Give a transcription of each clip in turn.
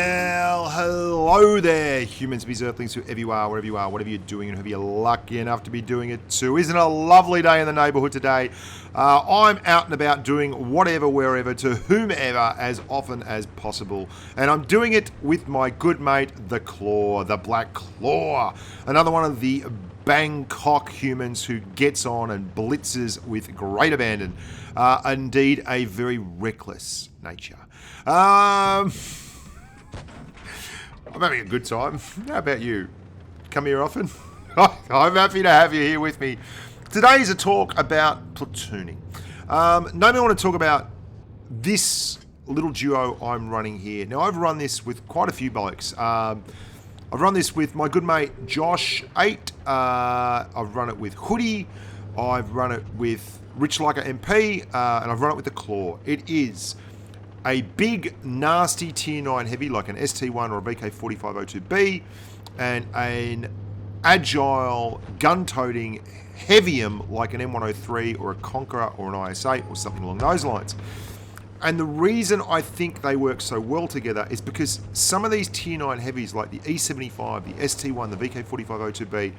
Well, hello there, humans, bees, earthlings, whoever you are, wherever you are, whatever you're doing, and whoever you're lucky enough to be doing it to. Isn't it a lovely day in the neighbourhood today? I'm out and about doing whatever, wherever, to whomever, as often as possible. And I'm doing it with my good mate, the Claw, the Black Claw. Another one of the Bangkok humans who gets on and blitzes with great abandon. Indeed, a very reckless nature. I'm having a good time. How about you? Come here often? I'm happy to have you here with me. Today's a talk about platooning. Now I want to talk about this little duo I'm running here. Now, I've run this with quite a few blokes. I've run this with my good mate Josh 8. I've run it with Hoodie. I've run it with Rich Like a MP. And I've run it with the Claw. It is a big, nasty Tier 9 heavy like an ST1 or a VK4502B, and an agile, gun-toting heavium like an M103 or a Conqueror or an IS-8 or something along those lines. And the reason I think they work so well together is because some of these Tier 9 heavies like the E75, the ST1, the VK4502B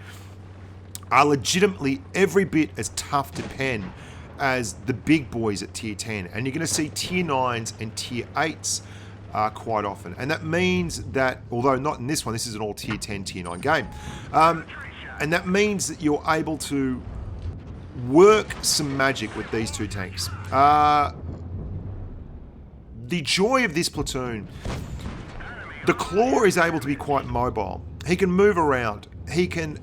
are legitimately every bit as tough to pen as the big boys at Tier 10. And you're going to see Tier 9s and Tier 8s quite often. And that means that, although not in this one, this is an all Tier 10, Tier 9 game. And that means that you're able to work some magic with these two tanks. The joy of this platoon, the Claw is able to be quite mobile. He can move around. He can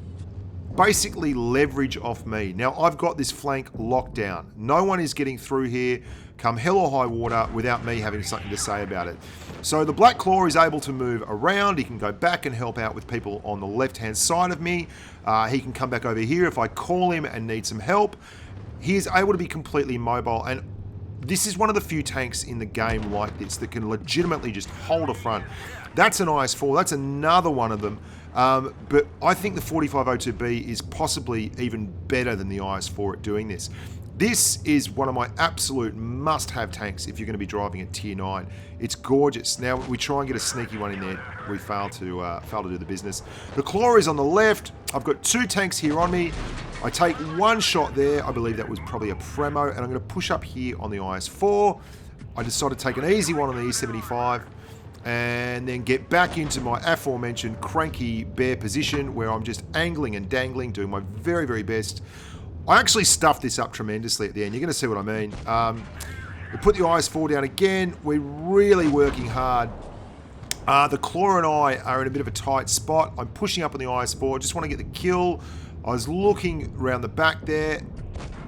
basically leverage off me. Now, I've got this flank locked down. No one is getting through here, come hell or high water, without me having something to say about it. So the Black Claw is able to move around. He can go back and help out with people on the left-hand side of me. He can come back over here if I call him and need some help. He is able to be completely mobile, and this is one of the few tanks in the game like this that can legitimately just hold a front. That's an IS-4. That's another one of them. But I think the 4502B is possibly even better than the IS-4 at doing this. This is one of my absolute must-have tanks if you're going to be driving at Tier 9. It's gorgeous. Now, we try and get a sneaky one in there. We fail to do the business. The Claw is on the left. I've got two tanks here on me. I take one shot there. I believe that was probably a Premo, and I'm going to push up here on the IS-4. I decided to take an easy one on the E75. And then get back into my aforementioned cranky bear position where I'm just angling and dangling, doing my very, very best. I actually stuffed this up tremendously at the end. You're going to see what I mean. We put the IS-4 down again. We're really working hard. The Claw and I are in a bit of a tight spot. I'm pushing up on the IS-4. I just want to get the kill. I was looking around the back there.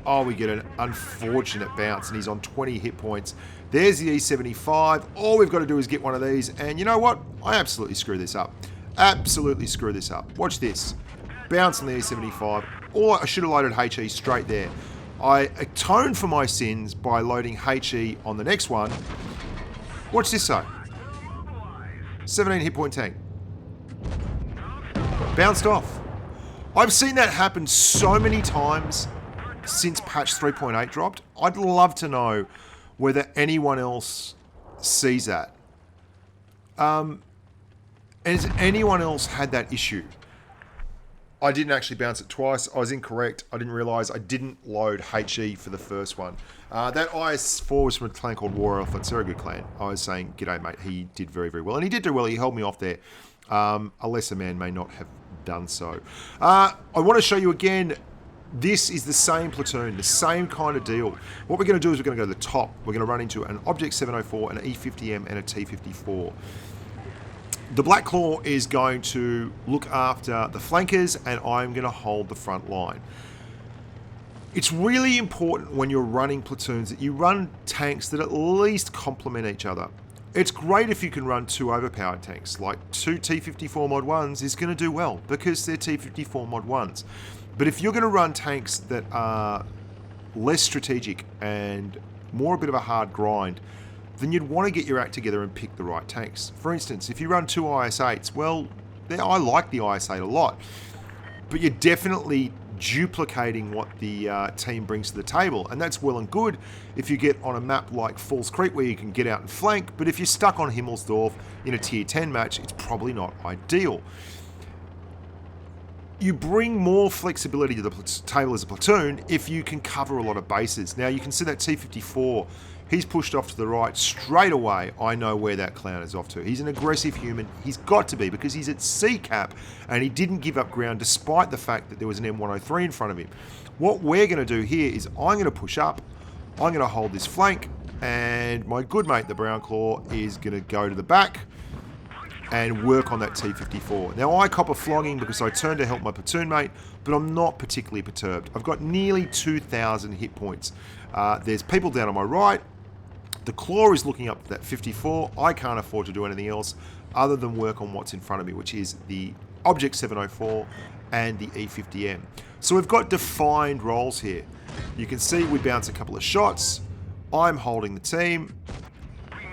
Oh, we get an unfortunate bounce, and he's on 20 hit points. There's the E75. All we've got to do is get one of these, and you know what? I absolutely screw this up. Absolutely screw this up. Watch this. Bounce on the E75. Or I should have loaded HE straight there. I atoned for my sins by loading HE on the next one. Watch this though. 17 hit point tank. Bounced off. I've seen that happen so many times since patch 3.8 dropped. I'd love to know whether anyone else sees that. Has anyone else had that issue? I didn't actually bounce it twice. I was incorrect. I didn't realise I didn't load HE for the first one. That IS-4 was from a clan called War Elephant. It's a very good clan. I was saying, g'day mate, he did very, very well. And he did do well. He held me off there. A lesser man may not have done so. I want to show you again. This is the same platoon, the same kind of deal. What we're going to do is we're going to go to the top. We're going to run into an Object 704, an E50M, and a T54. The Black Claw is going to look after the flankers, and I'm going to hold the front line. It's really important when you're running platoons that you run tanks that at least complement each other. It's great if you can run two overpowered tanks, like two T54 Mod 1s is going to do well, because they're T54 Mod 1s. But if you're going to run tanks that are less strategic and more a bit of a hard grind, then you'd want to get your act together and pick the right tanks. For instance, if you run two IS-8s, well, I like the IS-8 a lot, but you definitely duplicating what the team brings to the table. And that's well and good if you get on a map like Falls Creek where you can get out and flank, but if you're stuck on Himmelsdorf in a tier 10 match, it's probably not ideal. You bring more flexibility to the table as a platoon if you can cover a lot of bases. Now you can see that T-54, he's pushed off to the right straight away. I know where that clown is off to. He's an aggressive human. He's got to be, because he's at C cap and he didn't give up ground despite the fact that there was an M103 in front of him. What we're going to do here is I'm going to push up. I'm going to hold this flank, and my good mate, the Brown Claw, is going to go to the back and work on that T-54. Now I cop a flogging because I turned to help my platoon mate, but I'm not particularly perturbed. I've got nearly 2,000 hit points. There's people down on my right. The Claw is looking up at that 54. I can't afford to do anything else other than work on what's in front of me, which is the Object 704 and the E50M. So we've got defined roles here. You can see we bounce a couple of shots. I'm holding the team.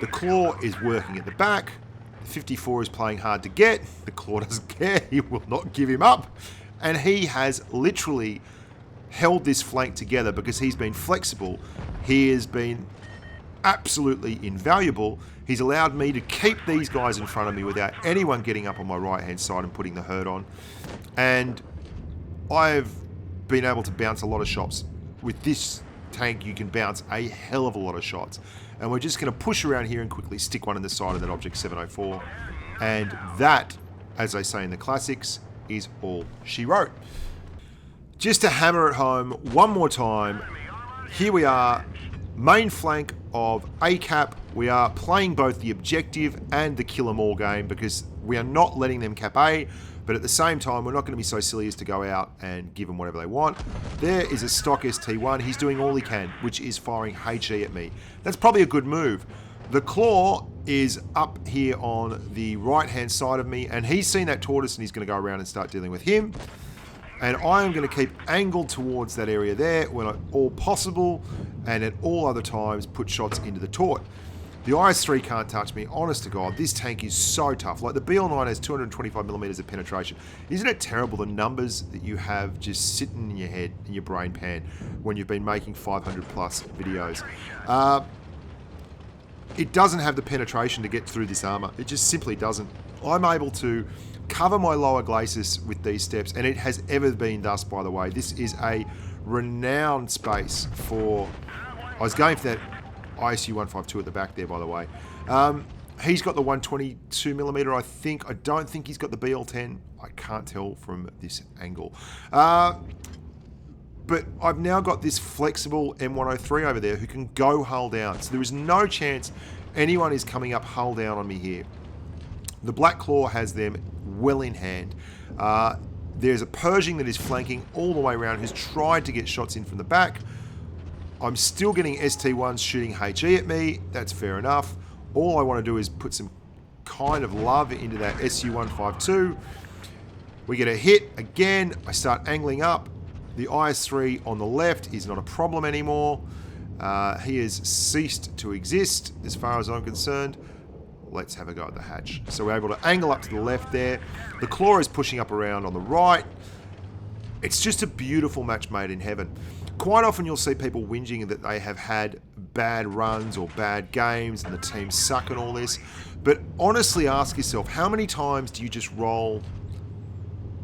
The Claw is working at the back. 54 is playing hard to get. The Claw doesn't care. He will not give him up. And he has literally held this flank together because he's been flexible. He has been absolutely invaluable. He's allowed me to keep these guys in front of me without anyone getting up on my right-hand side and putting the hurt on. And I've been able to bounce a lot of shots. With this tank, you can bounce a hell of a lot of shots. And we're just going to push around here and quickly stick one in the side of that Object 704. And that, as they say in the classics, is all she wrote. Just to hammer it home one more time, here we are, main flank of A-cap. We are playing both the objective and the kill 'em all game because we are not letting them cap A, but at the same time, we're not going to be so silly as to go out and give them whatever they want. There is a stock ST1. He's doing all he can, which is firing HE at me. That's probably a good move. The Claw is up here on the right-hand side of me, and he's seen that tortoise, and he's going to go around and start dealing with him. And I am going to keep angled towards that area there when at all possible, and at all other times put shots into the tort. The IS-3 can't touch me. Honest to God, this tank is so tough. Like the BL-9 has 225mm of penetration. Isn't it terrible the numbers that you have just sitting in your head, in your brain pan, when you've been making 500 plus videos? It doesn't have the penetration to get through this armor. It just simply doesn't. I'm able to cover my lower glacis with these steps, and it has ever been thus, by the way. This is a renowned space for... I was going for that ISU 152 at the back there, by the way. He's got the 122mm, I think. I don't think he's got the BL-10. I can't tell from this angle. But I've now got this flexible M103 over there who can go hull down. So there is no chance anyone is coming up hull down on me here. The Black Claw has them well in hand. There's a Pershing that is flanking all the way around who's tried to get shots in from the back. I'm still getting ST1s shooting HE at me. That's fair enough. All I want to do is put some kind of love into that SU-152. We get a hit again. I start angling up. The IS-3 on the left is not a problem anymore. He has ceased to exist as far as I'm concerned. Let's have a go at the hatch. So we're able to angle up to the left there. The Claw is pushing up around on the right. It's just a beautiful match made in heaven. Quite often you'll see people whinging that they have had bad runs or bad games and the team suck and all this. But honestly ask yourself, how many times do you just roll,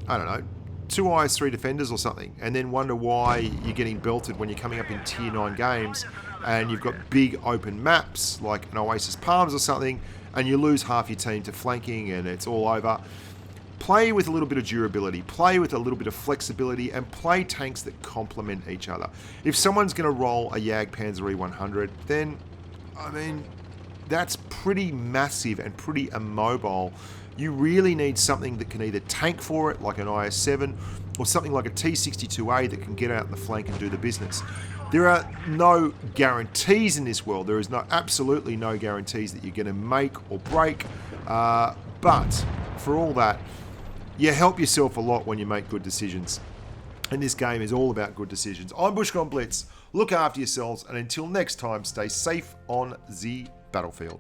I don't know, 2 IS-3 defenders or something, and then wonder why you're getting belted when you're coming up in tier 9 games and you've got big open maps like an Oasis Palms or something, and you lose half your team to flanking and it's all over. Play with a little bit of durability, play with a little bit of flexibility, and play tanks that complement each other. If someone's going to roll a Jagdpanzer E100, then, I mean, that's pretty massive and pretty immobile. You really need something that can either tank for it, like an IS-7, or something like a T-62A that can get out in the flank and do the business. There are no guarantees in this world. There is absolutely no guarantees that you're going to make or break. But for all that, you help yourself a lot when you make good decisions. And this game is all about good decisions. I'm Bushka on Blitz. Look after yourselves, and until next time, stay safe on the battlefield.